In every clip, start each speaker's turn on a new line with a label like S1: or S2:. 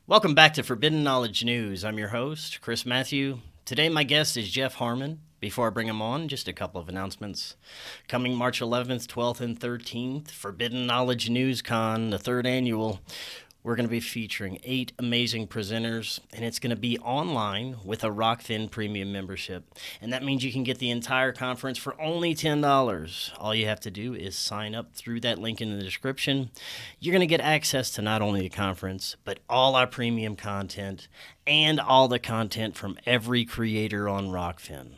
S1: Welcome back to Forbidden Knowledge News. I'm your host, Chris Matthew. Today my guest is Jeff Harman. Before I bring him on, just a couple of announcements. Coming March 11th, 12th, and 13th, Forbidden Knowledge News Con, the third annual. We're going to be featuring 8 amazing presenters, and it's going to be online with a Rokfin premium membership. And that means you can get the entire conference for only $10. All you have to do is sign up through that link in the description. You're going to get access to not only the conference, but all our premium content and all the content from every creator on Rokfin.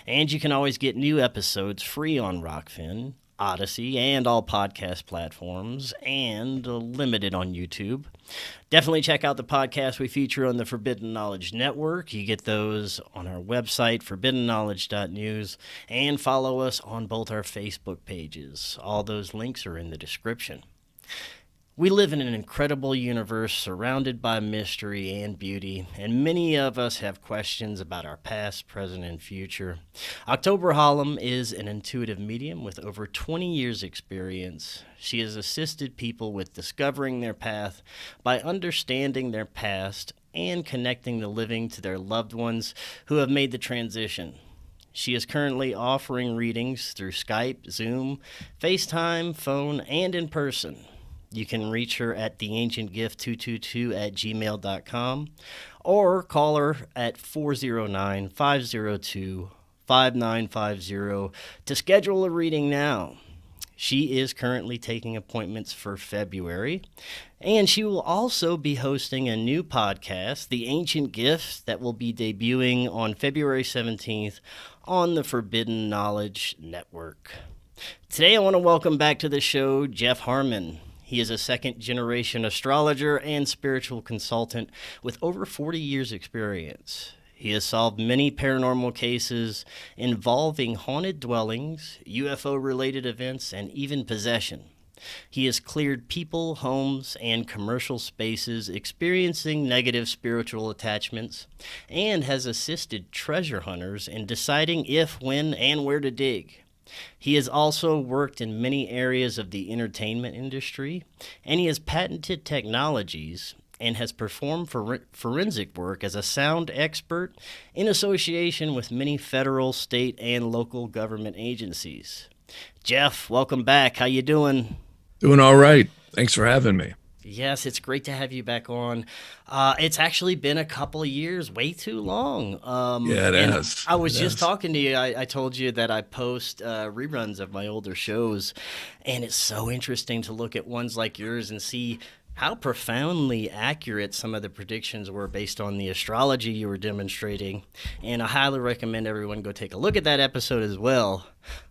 S1: And you can always get new episodes free on Rokfin, Odysee, and all podcast platforms, and limited on YouTube. Definitely check out the podcast we feature on the Forbidden Knowledge Network. You get those on our website, forbiddenknowledge.news, and follow us on both our Facebook pages. All those links are in the description. We live in an incredible universe surrounded by mystery and beauty, and many of us have questions about our past, present, and future. October Hallum is an intuitive medium with over 20 years' experience. She has assisted people with discovering their path by understanding their past and connecting the living to their loved ones who have made the transition. She is currently offering readings through Skype, Zoom, FaceTime, phone, and in person. You can reach her at theancientgift222@gmail.com or call her at 409-502-5950 to schedule a reading now. She is currently taking appointments for February, and she will also be hosting a new podcast, The Ancient Gift, that will be debuting on February 17th on the Forbidden Knowledge Network. Today I want to welcome back to the show Jeff Harman. He is a second-generation astrologer and spiritual consultant with over 40 years' experience. He has solved many paranormal cases involving haunted dwellings, UFO-related events, and even possession. He has cleared people, homes, and commercial spaces experiencing negative spiritual attachments and has assisted treasure hunters in deciding if, when, and where to dig. He has also worked in many areas of the entertainment industry, and he has patented technologies and has performed forensic work as a sound expert in association with many federal, state, and local government agencies. Jeff, welcome back. How you doing?
S2: Doing all right. Thanks for having me.
S1: Yes, it's great to have you back on. It's actually been a couple of years, way too long.
S2: Yeah, it has.
S1: I was just talking to you. I told you that I post reruns of my older shows, and it's so interesting to look at ones like yours and see how profoundly accurate some of the predictions were based on the astrology you were demonstrating. And I highly recommend everyone go take a look at that episode as well.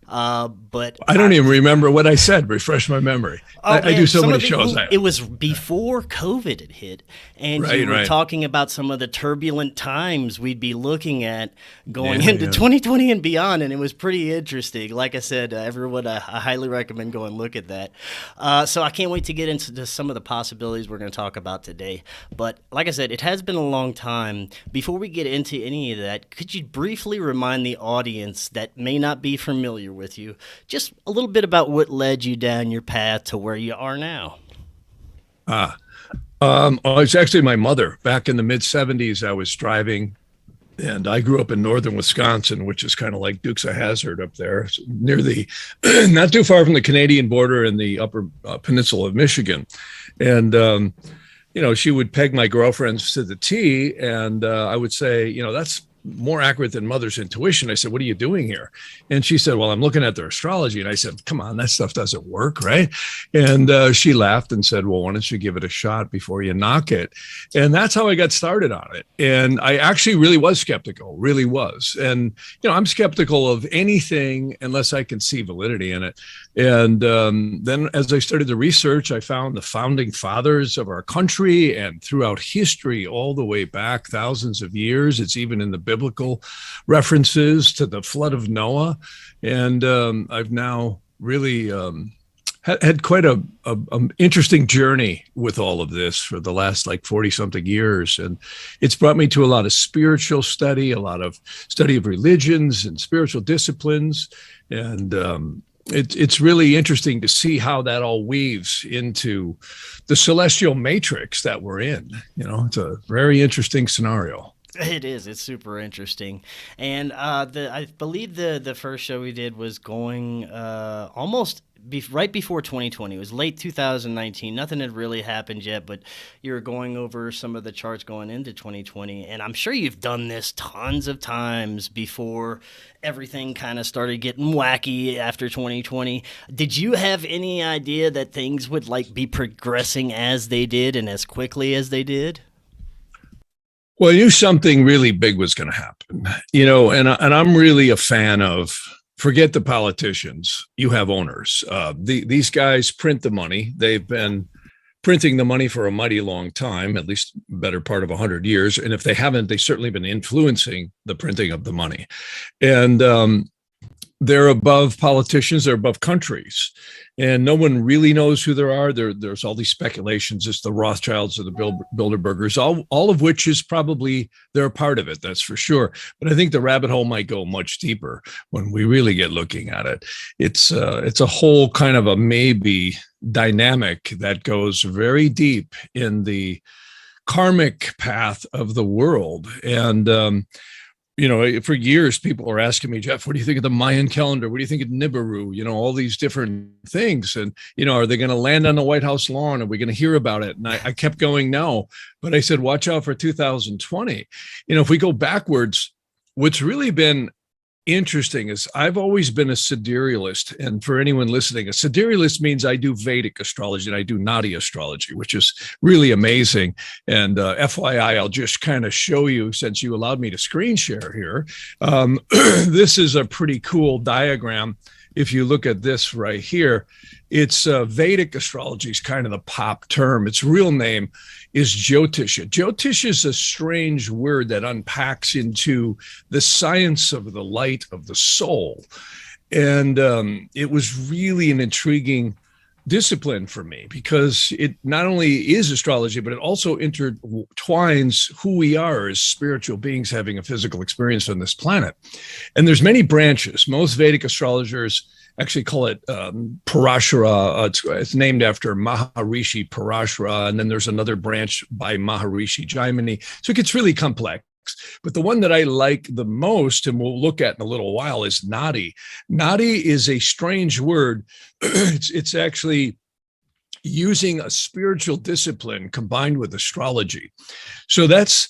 S1: But
S2: I don't even remember what I said. Refresh my memory. I do so many shows.
S1: It was before COVID had hit, and you were talking about some of the turbulent times we'd be looking at going into 2020 and beyond, and it was pretty interesting. Like I said, everyone, I highly recommend go and look at that. So I can't wait to get into some of the possibilities we're going to talk about today. But like I said, it has been a long time. Before we get into any of that, could you briefly remind the audience that may not be familiar with you just a little bit about what led you down your path to where you are now?
S2: It's actually my mother. Back in the mid-'70s, I was driving, and I grew up in northern Wisconsin, which is kind of like Dukes of Hazzard up there, near the, not too far from the Canadian border in the upper peninsula of Michigan. And, she would peg my girlfriends to the T, and I would say, that's more accurate than mother's intuition. I said, what are you doing here? And she said, well, I'm looking at their astrology. And I said, come on, that stuff doesn't work, right? And she laughed and said, well, why don't you give it a shot before you knock it? And that's how I got started on it. And I actually really was skeptical, really was. And, I'm skeptical of anything unless I can see validity in it. And then as I started the research, I found the founding fathers of our country and throughout history, all the way back thousands of years. It's even in the biblical references to the flood of Noah. And I've now really had quite a interesting journey with all of this for the last 40 something years. And it's brought me to a lot of spiritual study, a lot of study of religions and spiritual disciplines. And it's really interesting to see how that all weaves into the celestial matrix that we're in. It's a very interesting scenario.
S1: It is. It's super interesting, and I believe the first show we did was going almost right before 2020. It was late 2019. Nothing had really happened yet, but you were going over some of the charts going into 2020, and I'm sure you've done this tons of times before everything kind of started getting wacky after 2020. Did you have any idea that things would be progressing as they did and as quickly as they did?
S2: Well, I knew something really big was going to happen, and I'm really a fan of forget the politicians. You have owners. These guys print the money. They've been printing the money for a mighty long time, at least better part of 100 years. And if they haven't, they've certainly been influencing the printing of the money. And they're above politicians. They're above countries. And no one really knows who there are. There's all these speculations. It's the Rothschilds or the Bilderbergers, all of which is probably they're a part of it. That's for sure. But I think the rabbit hole might go much deeper when we really get looking at it. It's a whole kind of a maybe dynamic that goes very deep in the karmic path of the world. And for years, people are asking me, Jeff, what do you think of the Mayan calendar? What do you think of Nibiru? All these different things. And, are they going to land on the White House lawn? Are we going to hear about it? And I kept going, no. But I said, watch out for 2020. If we go backwards, what's really been interesting is I've always been a siderealist. And for anyone listening, a siderealist means I do Vedic astrology and I do Nadi astrology, which is really amazing. And FYI, I'll just kind of show you, since you allowed me to screen share here. This is a pretty cool diagram. If you look at this right here, it's Vedic astrology is kind of the pop term. Its real name is Jyotisha. Jyotisha is a strange word that unpacks into the science of the light of the soul. And it was really an intriguing discipline for me because it not only is astrology, but it also intertwines who we are as spiritual beings having a physical experience on this planet. And there's many branches. Most Vedic astrologers actually call it Parashara. It's named after Maharishi Parashara. And then there's another branch by Maharishi Jaimini. So it gets really complex. But the one that I like the most, and we'll look at in a little while, is Nadi. Nadi is a strange word. It's actually using a spiritual discipline combined with astrology. So that's,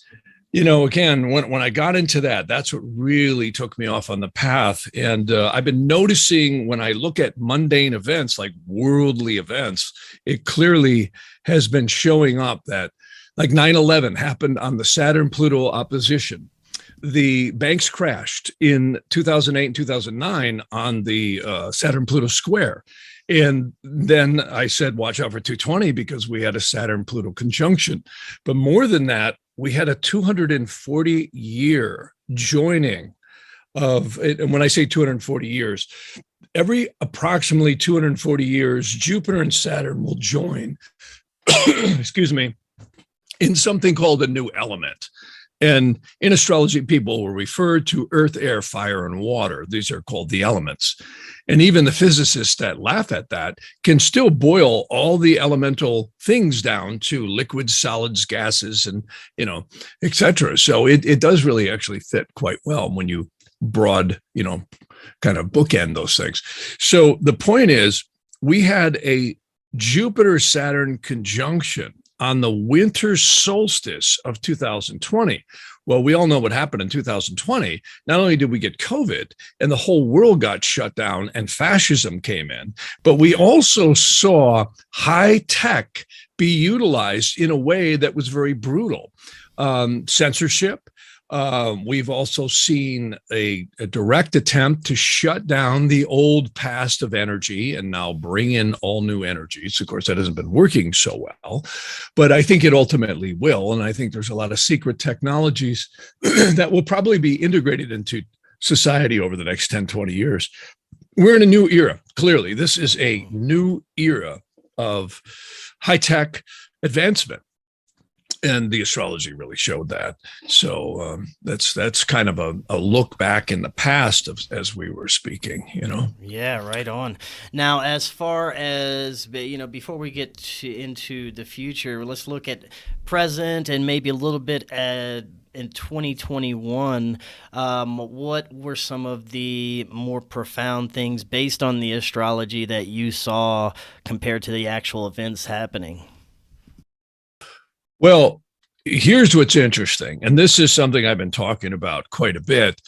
S2: again, when I got into that, that's what really took me off on the path. And I've been noticing when I look at mundane events, like worldly events, it clearly has been showing up that like 9/11 happened on the Saturn-Pluto opposition. The banks crashed in 2008 and 2009 on the Saturn-Pluto square. And then I said, watch out for 220 because we had a Saturn-Pluto conjunction. But more than that, we had a 240-year joining of, and when I say 240 years, every approximately 240 years, Jupiter and Saturn will join, excuse me, in something called a new element. And in astrology, people will refer to earth, air, fire, and water. These are called the elements. And even the physicists that laugh at that can still boil all the elemental things down to liquids, solids, gases, and, et cetera. So it does really actually fit quite well when you broad, kind of bookend those things. So the point is, we had a Jupiter-Saturn conjunction on the winter solstice of 2020. Well, we all know what happened in 2020. Not only did we get COVID and the whole world got shut down and fascism came in, but we also saw high tech be utilized in a way that was very brutal. Censorship. We've also seen a direct attempt to shut down the old past of energy and now bring in all new energies. Of course, that hasn't been working so well, but I think it ultimately will. And I think there's a lot of secret technologies that will probably be integrated into society over the next 10, 20 years. We're in a new era. Clearly, this is a new era of high-tech advancement. And the astrology really showed that. So that's kind of a look back in the past as we were speaking, you know.
S1: Yeah, right on. Now, as far as, before we get into the future, let's look at present and maybe a little bit in 2021. What were some of the more profound things based on the astrology that you saw compared to the actual events happening?
S2: Well, here's what's interesting, and this is something I've been talking about quite a bit.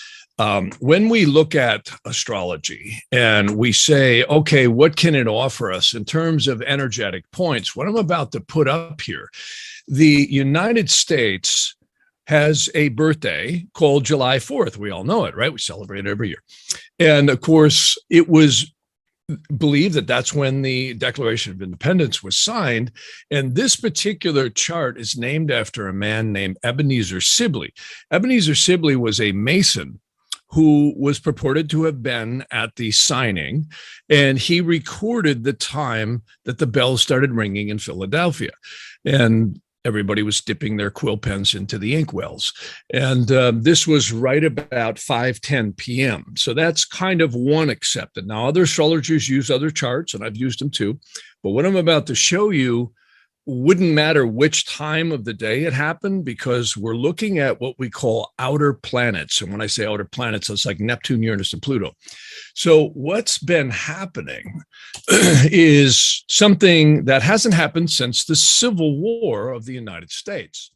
S2: When we look at astrology and we say, okay, what can it offer us in terms of energetic points? What I'm about to put up here, the United States has a birthday called July 4th. We all know it, right? We celebrate it every year. And of course, it was believe that that's when the Declaration of Independence was signed. And this particular chart is named after a man named Ebenezer Sibley. Ebenezer Sibley was a Mason who was purported to have been at the signing, and he recorded the time that the bells started ringing in Philadelphia. And everybody was dipping their quill pens into the inkwells. And this was right about 5:10 p.m. So that's kind of one accepted. Now, other astrologers use other charts, and I've used them too. But what I'm about to show you wouldn't matter which time of the day it happened, because we're looking at what we call outer planets. And when I say outer planets, it's like Neptune, Uranus, and Pluto. So what's been happening is something that hasn't happened since the Civil War of the United States.